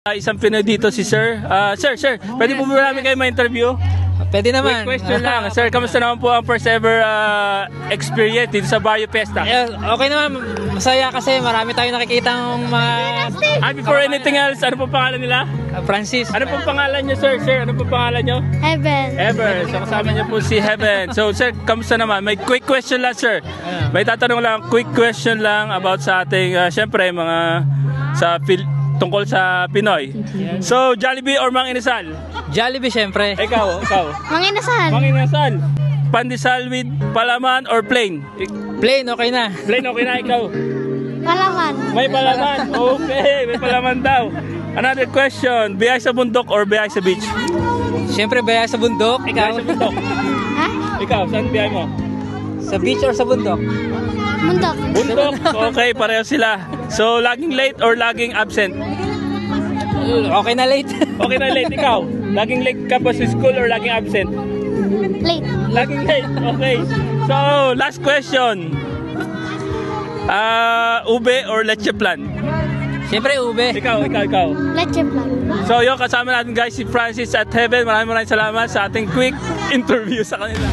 Isang Pinoy dito si Sir. Sir, pwede po ba namin kayo ma-interview? Pwede naman. Quick question lang. Sir, kamusta naman po ang first ever experience dito sa Barrio Fiesta? Okay naman, masaya kasi marami tayong nakikitang mga... Before anything else, ano po pangalan nila? Francis. Ano po pangalan nyo, sir? Sir, ano po pangalan nyo? Heaven. Heaven. So kasama niyo po si Heaven. So sir, kamusta naman? May quick question lang, sir. May tatanong lang, quick question lang about sa ating, syempre, mga tungkol sa Pinoy. So, Jollibee or Mang Inasal? Jollibee syempre. Ikaw. Manginasal. Mang Inasal. Pandesal with palaman or plain? Plain, okay na. Plain okay na, ikaw. Palaman. May palaman. Okay, may palaman daw. Another question, biyahe sa bundok or biyahe sa beach? Syempre, baya sa bundok. Biyahe Ikaw? sa bundok. Ha? Ikaw, saan biyahe mo? Sa beach or sa bundok? Mundok. Bundok. Okay, pareho sila. So, laging late or laging absent? Okay na late. Okay na late, ikaw. Laging late ka ba sa school or laging absent? Late. Laging late, okay. So, last question. Ube or leche plan? Syempre, ube. Ikaw. Leche plan. So, yun, kasama natin guys si Francis at Heaven. Maraming salamat sa ating quick interview sa kanila.